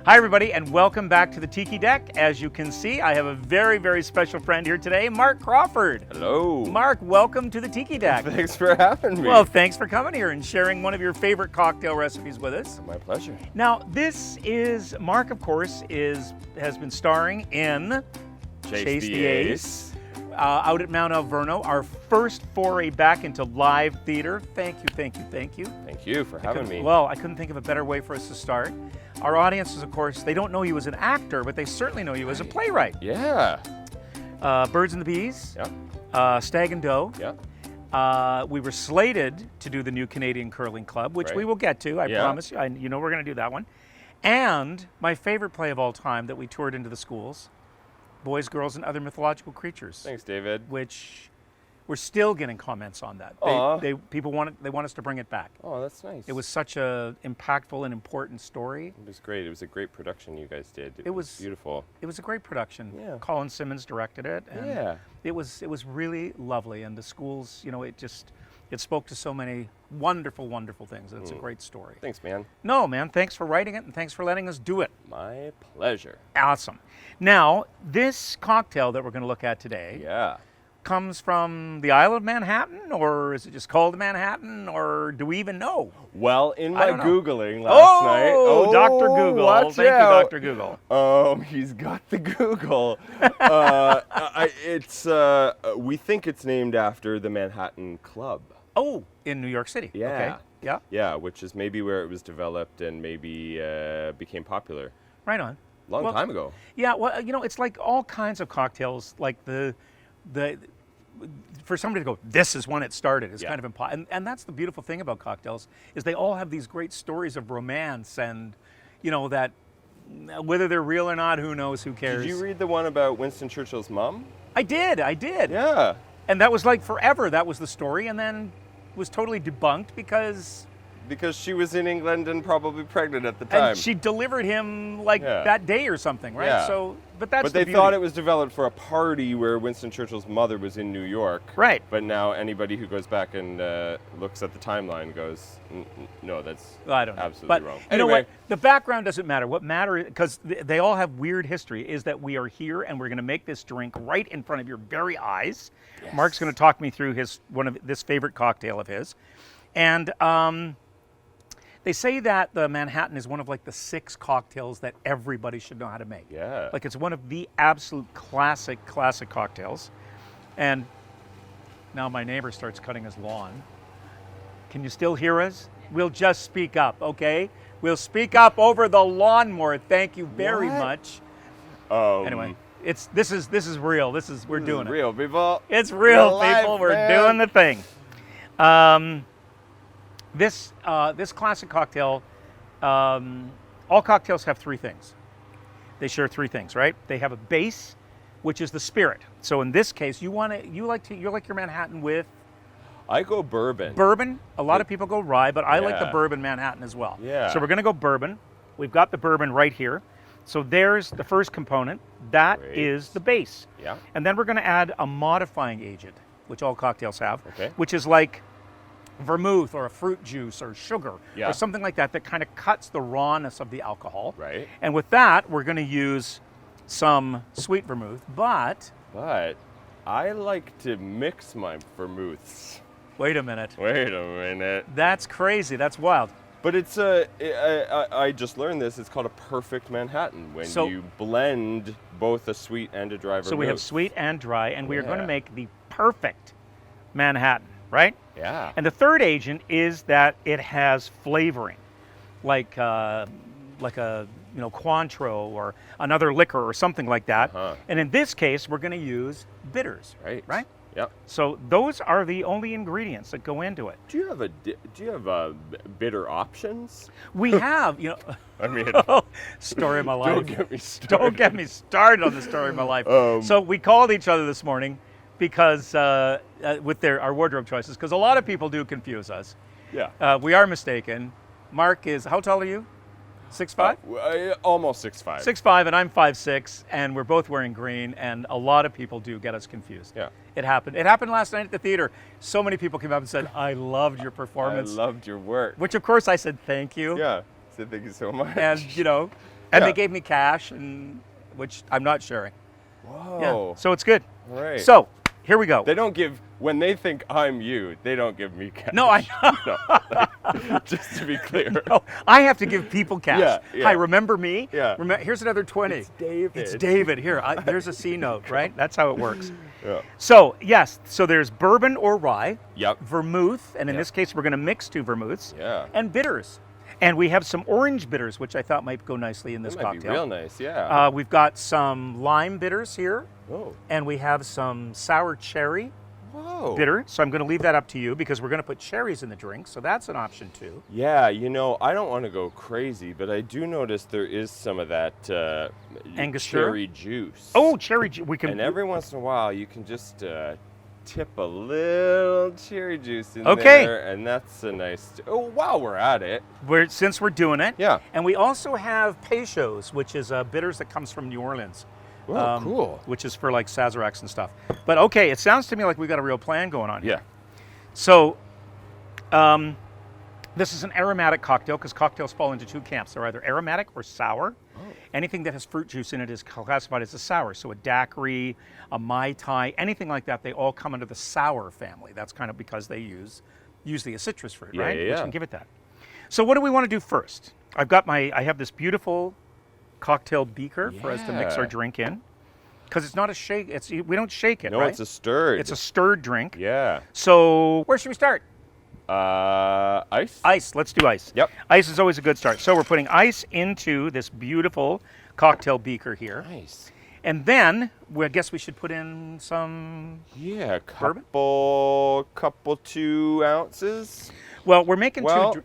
Hi everybody, and welcome back to the Tiki Deck. As you can see, I have a very, very special friend here today, Mark Crawford. Hello. Mark, welcome to the Tiki Deck. Thanks for having me. Well, thanks for coming here and sharing one of your favorite cocktail recipes with us. My pleasure. Now, this is, Mark, of course, has been starring in Chase the Ace. Out at Mount Alverno, our first foray back into live theater. Thank you, thank you, thank you. Thank you for having me. Well, I couldn't think of a better way for us to start. Our audiences, of course, they don't know you as an actor, but they certainly know you as a playwright. Yeah. Birds and the Bees, Yeah. Stag and Doe. Yeah. We were slated to do the new Canadian Curling Club, which we will get to, I promise you. You know we're going to do that one. And my favorite play of all time that we toured into the schools, Boys, Girls, and Other Mythological Creatures. Thanks, David. Which we're still getting comments on that. People want us to bring it back. Oh, that's nice. It was such a impactful and important story. It was great. It was a great production you guys did. It was beautiful. It was a great production. Yeah. Colin Simmons directed it. And Yeah. It was really lovely, and the schools, you know, it spoke to so many wonderful, wonderful things. It's a great story. Thanks, man. No, man, thanks for writing it, and thanks for letting us do it. My pleasure. Awesome. Now, this cocktail that we're going to look at today comes from the Isle of Manhattan, or is it just called Manhattan, or do we even know? Well, in my Googling last night. Oh, Dr. Google. Watch Thank out. you, Dr. Google. He's got the Google. We think it's named after the Manhattan Club. Oh, in New York City. Yeah. Okay. Yeah. Yeah, which is maybe where it was developed and maybe became popular. Right on. Long time ago. Yeah, well, you know, it's like all kinds of cocktails, like for somebody to go, this is when it started, is kind of impossible. And that's the beautiful thing about cocktails, is they all have these great stories of romance and, you know, that whether they're real or not, who knows, who cares. Did you read the one about Winston Churchill's mom? I did. Yeah. And that was like forever, that was the story, and then was totally debunked because she was in England and probably pregnant at the time. And she delivered him like that day or something, right? Yeah. So, but they thought it was developed for a party where Winston Churchill's mother was in New York. Right. But now anybody who goes back and looks at the timeline goes, no, that's I don't know. Absolutely wrong. You know what? The background doesn't matter. What matters, because they all have weird history, is that we are here and we're going to make this drink right in front of your very eyes. Yes. Mark's going to talk me through this favorite cocktail of his, and they say that the Manhattan is one of like the 6 cocktails that everybody should know how to make. Yeah. Like it's one of the absolute classic cocktails. And now my neighbor starts cutting his lawn. Can you still hear us? We'll just speak up, okay? We'll speak up over the lawnmower. Thank you very much. Anyway, this is real. We're doing it. Real people. It's real people. We're doing the thing. This classic cocktail, all cocktails have 3 things. They share 3 things, right? They have a base, which is the spirit. So in this case, you like your Manhattan with? I go bourbon. Bourbon. A lot of people go rye, but I like the bourbon Manhattan as well. Yeah. So we're going to go bourbon. We've got the bourbon right here. So there's the first component. That is the base. Yeah. And then we're going to add a modifying agent, which all cocktails have, Okay. which is like vermouth or a fruit juice or sugar or something like that kind of cuts the rawness of the alcohol. Right. And with that, we're going to use some sweet vermouth, but I like to mix my vermouths. Wait a minute. That's crazy. That's wild. But it's I just learned this. It's called a perfect Manhattan when you blend both a sweet and a dry vermouth. So we have sweet and dry, and we are going to make the perfect Manhattan, right? Yeah. And the third agent is that it has flavoring, like a Cointreau or another liquor or something like that. And in this case, we're going to use bitters. Right. Yep. So those are the only ingredients that go into it. Do you have bitter options? We have, I mean, story of my life. Don't get me started. Don't get me started on the story of my life. So we called each other this morning because with our wardrobe choices, because a lot of people do confuse us. Yeah. We are mistaken. Mark is, how tall are you? 6'5"? Almost 6'5". 6'5", and I'm 5'6", and we're both wearing green, and a lot of people do get us confused. Yeah. It happened. It happened last night at the theater. So many people came up and said, I loved your performance. I loved your work. Which, of course, I said, thank you. Yeah. I said, thank you so much. And, And Yeah. they gave me cash, which I'm not sharing. Whoa. Yeah. So it's good. All right. So here we go. They don't give, when they think I'm you, they don't give me cash. No, I No, just to be clear. no, I have to give people cash. Yeah, yeah. Hi, remember me? Yeah. Here's another 20. It's David. It's David. Here, there's a C note, right? That's how it works. Yeah. So yes, so there's bourbon or rye, Yep. vermouth, and in Yeah. this case we're going to mix 2 vermouths, Yeah. and bitters. And we have some orange bitters, which I thought might go nicely in this That might cocktail. be real nice, yeah. We've got some lime bitters here, Oh. and we have some sour cherry Whoa. bitter. So I'm going to leave that up to you because we're going to put cherries in the drink. So that's an option too. Yeah, I don't want to go crazy, but I do notice there is some of that Angostura? cherry juice. Oh, we can. And every once in a while, you can just tip a little cherry juice in Okay. there, and that's a nice. Oh, while we're at it, Since we're doing it. Yeah. And we also have Peychaud's, which is bitters that comes from New Orleans. oh, cool. Which is for like Sazeracs and stuff. But okay, it sounds to me like we've got a real plan going on here. Yeah. So, this is an aromatic cocktail because cocktails fall into 2 camps. They're either aromatic or sour. Oh. Anything that has fruit juice in it is classified as a sour. So a daiquiri, a Mai Tai, anything like that, they all come under the sour family. That's kind of because they use usually a citrus fruit, Yeah, right? yeah, Which yeah. can give it that. So what do we want to do first? I have this beautiful cocktail beaker for us to mix our Yeah. drink in. Because it's not a shake. We don't shake it, No, right? it's a stirred. It's a stirred drink. Yeah. So where should we start? Ice? Ice. Let's do ice. Yep. Ice is always a good start. So we're putting ice into this beautiful cocktail beaker here. Nice. And then I guess we should put in some. Yeah, Bourbon? couple 2 ounces. Well, we're making Well-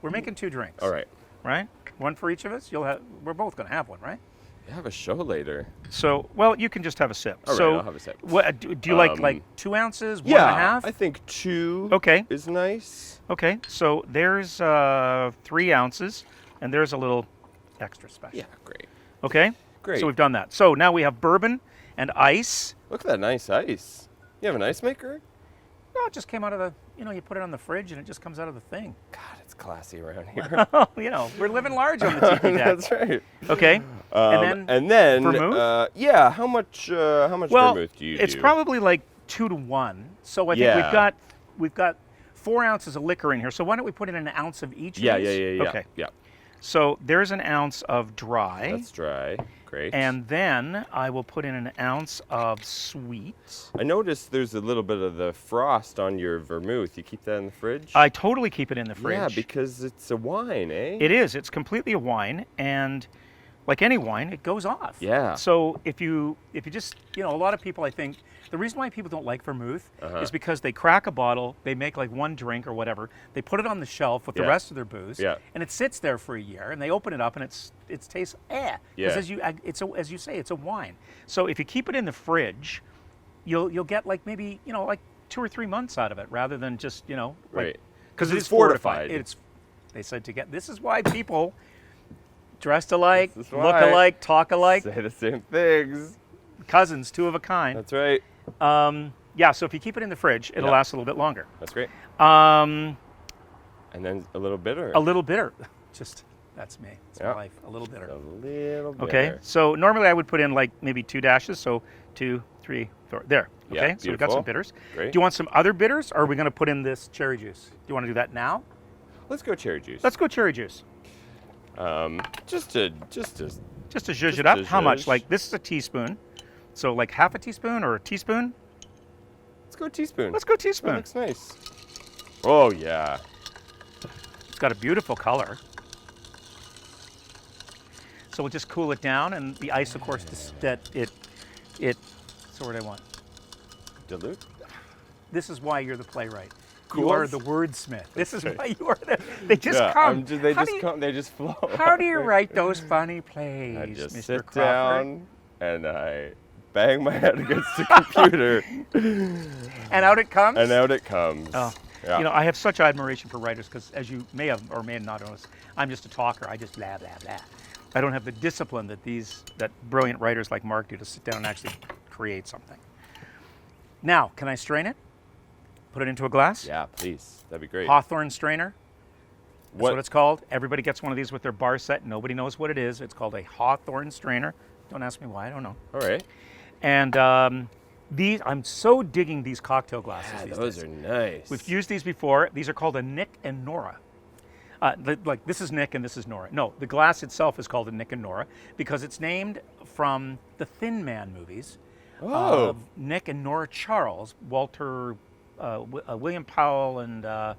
we're making 2 drinks. All right. Right? One for each of us. We're both going to have one, right? You have a show later. So, well, you can just have a sip. All right, so, I'll have a sip. What do you like 2 ounces, 1 Yeah, and a half? I think 2 Okay. is nice. Okay. So there's 3 ounces, and there's a little extra special. Yeah, great. Okay. Great. So we've done that. So now we have bourbon and ice. Look at that nice ice. You have an ice maker? No, it just came out of the. You put it on the fridge and it just comes out of the thing. God, it's classy around here. We're living large on the TV deck. That's right. Okay. And then vermouth? yeah, how much Well, vermouth do you it's do? probably like 2 to 1. So I think Yeah. we've got 4 ounces of liquor in here. So why don't we put in an ounce of each? Yeah, of these? yeah. Okay. Yeah. So there's an ounce of dry. That's dry. Great. And then I will put in an ounce of sweet. I noticed there's a little bit of the frost on your vermouth. You keep that in the fridge? I totally keep it in the fridge. Yeah, because it's a wine, eh? It is. It's completely a wine, and like any wine, it goes off. Yeah. So if you just a lot of people, I think the reason why people don't like vermouth is because they crack a bottle, they make like 1 drink or whatever, they put it on the shelf with the Yeah. rest of their booze, Yeah. and it sits there for a year, and they open it up and it tastes Yeah. because as you say, it's a wine. So if you keep it in the fridge, you'll get like maybe like 2 or 3 months out of it rather than just Right. because it It's is fortified. fortified. They said to get. This is why people dressed alike, This is look why. alike, talk alike, Say the same things. cousins, 2 of a kind. That's right. Yeah, so if you keep it in the fridge, it'll Yeah. last a little bit longer. That's great. Um, And then a little bitter. a little bitter. Just that's me. It's Yeah. my life. A little bitter. A little bitter. Okay. So normally I would put in like maybe 2 dashes. So 2, 3, 4. There. Yeah, Okay. So we've got some beautiful. bitters. Great. Do you want some other bitters, or are we going to put in this cherry juice? Do you want to do that now? Let's go cherry juice. Let's go cherry juice. Just to Just to zhuzh Just it up. to How much? zhuzh. Like this is a teaspoon. So like half a teaspoon or a teaspoon? let's go teaspoon. Let's go That teaspoon. looks nice. Oh yeah. It's got a beautiful color. So we'll just cool it down, and the ice, of course, so what do I want? Dilute. This is why you're the playwright. You are Cools? the wordsmith. This is why you are they just Yeah, come. they How just do you- come. They just flow. How do you write those funny plays, I just Mr. sit Crawford? down and I bang my head against the computer, And out it comes? and out it comes. Oh, Yeah. I have such admiration for writers because, as you may have or may not noticed, I'm just a talker. I just blah, blah, blah. I don't have the discipline that brilliant writers like Mark do to sit down and actually create something. Now, can I strain it? Put it into a glass? Yeah, please. That'd be great. Hawthorne strainer. That's what it's called. Everybody gets one of these with their bar set. Nobody knows what it is. It's called a Hawthorne strainer. Don't ask me why. I don't know. All right. And I'm so digging these cocktail glasses. Yeah, these those days. are nice. We've used these before. These are called a Nick and Nora. Like this is Nick and this is Nora. No, the glass itself is called a Nick and Nora because it's named from the Thin Man movies of Nick and Nora Charles, William Powell, and I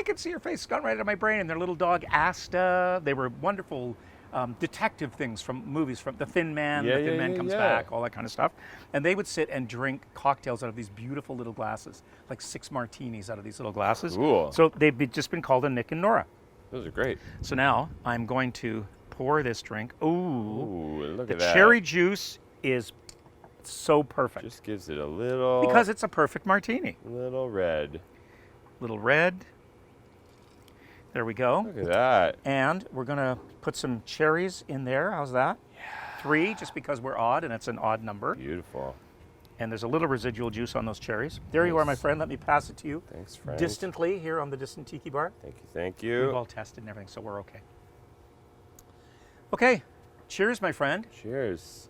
can see your face. It's gone right out of my brain. And their little dog Asta. They were wonderful detective things from movies, from The Thin Man, The Thin Man Comes Back, all that kind of stuff. And they would sit and drink cocktails out of these beautiful little glasses, like 6 martinis out of these little glasses. Cool. So they've just been called a Nick and Nora. Those are great. So now I'm going to pour this drink. Ooh, look the at that. cherry juice is so perfect. Just gives it a little. Because it's a perfect martini. Little red. Little red. There we go. Look at that. And we're going to put some cherries in there. How's that? Yeah. 3, just because we're odd, and it's an odd number. Beautiful. And there's a little residual juice on those cherries. There you are, my friend. Let me pass it to you. Thanks, friend. Distantly here on the Distant Tiki Bar. Thank you, thank We've you. all tested and everything, so we're okay. Okay. Cheers, my friend. Cheers.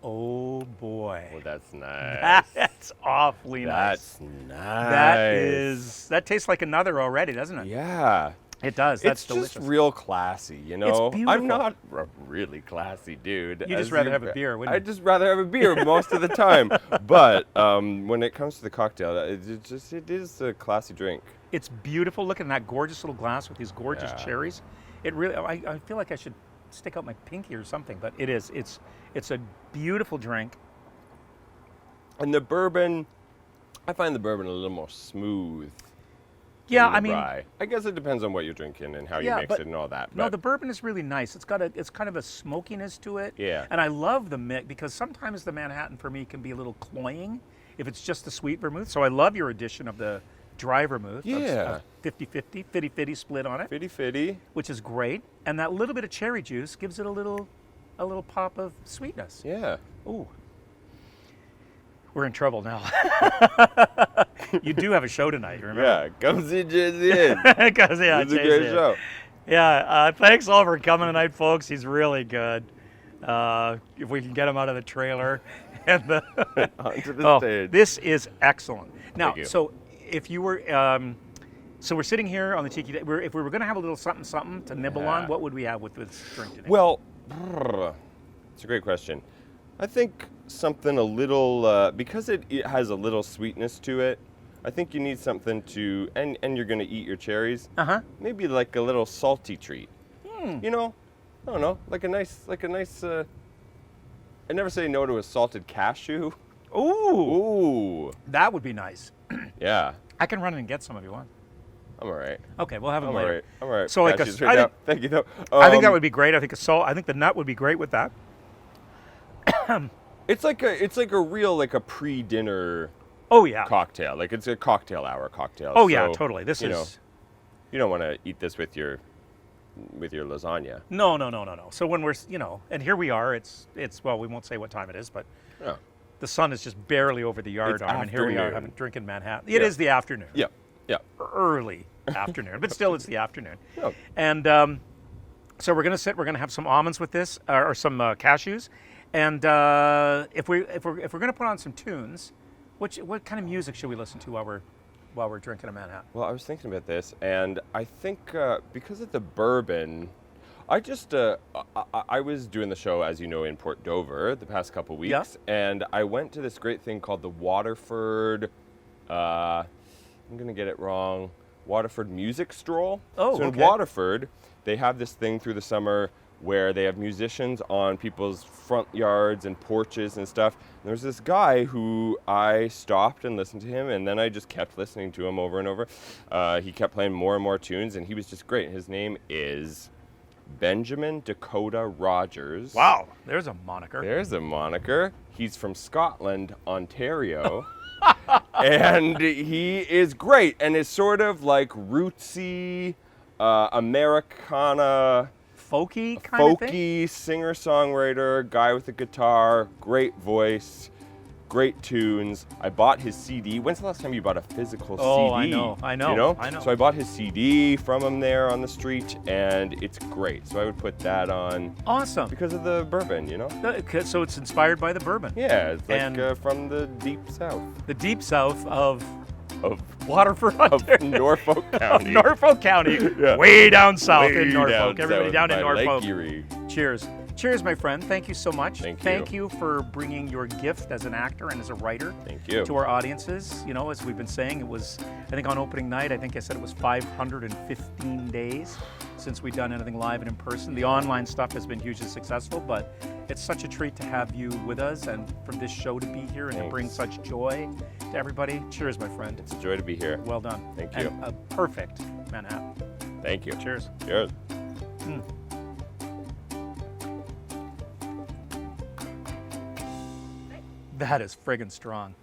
Oh, boy. Oh, that's nice. That's awfully nice. That's nice. That tastes like another already, doesn't it? Yeah. It does. That's It's delicious. just real classy, you know? beautiful. I'm not a really classy dude. You'd just rather have a beer, wouldn't you? I'd just rather have a beer most of the time. But when it comes to the cocktail, it is a classy drink. It's beautiful. Look at that gorgeous little glass with these gorgeous Yeah. cherries. It really. I feel like I should stick out my pinky or something, but it is. It's a beautiful drink. And the bourbon, I find the bourbon a little more smooth. Yeah, than the I mean, rye. I guess it depends on what you're drinking and how you mix but it and all that. no, but- the bourbon is really nice. It's kind of a smokiness to it. Yeah. And I love the mix because sometimes the Manhattan for me can be a little cloying if it's just the sweet vermouth. So I love your addition of the dry vermouth. Yeah. 50-50, 50-50 split on it, Fitty. which is great. And that little bit of cherry juice gives it a little pop of sweetness. Yeah. Ooh. We're in trouble now. You do have a show tonight, you remember? Yeah, come see Jay-Z in. Because yeah, It's a Jay's great in. show. Yeah, thanks all for coming tonight, folks. He's really good. If we can get him out of the trailer and Onto the stage. this is excellent. Now, Thank you. so if you were, so we're sitting here on the tiki. If we were going to have a little something to nibble on, Yeah. what would we have with this drink today? Well, it's a great question. I think something a little, because it has a little sweetness to it, I think you need something to, and you're going to eat your cherries, maybe like a little salty treat. You know, I don't know, like a nice, I never say no to a salted cashew. Ooh, Ooh, that would be nice. yeah, I can run in and get some if you want. I'm all right. Okay, we'll have them I'm all later. right. I'm all right. So like Cashews I right now. think- Thank you though. I think that would be great. I think I think the nut would be great with that. It's like a real like a pre-dinner Oh yeah. cocktail. Like it's a cocktail hour cocktail. Oh yeah, So, totally. This you know, is you don't want to eat this with your lasagna. no. So when we're and here we are. It's well, we won't say what time it is, but Yeah. the sun is just barely over the yard It's arm, and here we are afternoon. drinking Manhattan. It is Yeah. the afternoon. Yeah. Yeah. Early afternoon, but still it's the afternoon. Yeah. And so we're gonna have some almonds with this, or some cashews, and if we're gonna put on some tunes, what kind of music should we listen to while we're drinking a Manhattan? Well, I was thinking about this, and I think because of the bourbon, I just I was doing the show, as you know, in Port Dover the past couple weeks, and I went to this great thing called the Waterford. I'm gonna get it wrong. Waterford Music Stroll. Oh, so in okay. Waterford, they have this thing through the summer where they have musicians on people's front yards and porches and stuff. And there was this guy who I stopped and listened to him, and then I just kept listening to him over and over. He kept playing more and more tunes, and he was just great. His name is Benjamin Dakota Rogers. Wow, there's a moniker. There's a moniker. He's from Scotland, Ontario. And he is great, and is sort of like rootsy, Americana, Folky kind of thing. folky singer-songwriter, guy with a guitar, great voice, great tunes. I bought his CD. When's the last time you bought a physical Oh, CD? I know. You know? I know. So I bought his CD from him there on the street, and it's great. So I would put that on Awesome. because of the bourbon, you know? So it's inspired by the bourbon. Yeah, it's like And- from the deep south The deep south of of, Waterford, of Ontario. Norfolk Of County. Norfolk County, Yeah. way down south Way in Norfolk. down Everybody south down in by Lake Norfolk. Erie. Cheers. Cheers, my friend. Thank you so much. Thank you. For bringing your gift as an actor and as a writer Thank you. to our audiences. You know, as we've been saying, it was, I think on opening night, I think I said it was 515 days since we've done anything live and in person. The online stuff has been hugely successful, but it's such a treat to have you with us and for this show to be here and to bring Thanks. such joy to everybody. Cheers, my friend. It's a joy to be here. Well done. Thank And you. a perfect Manhattan. Thank you. Cheers. Cheers. That is friggin' strong.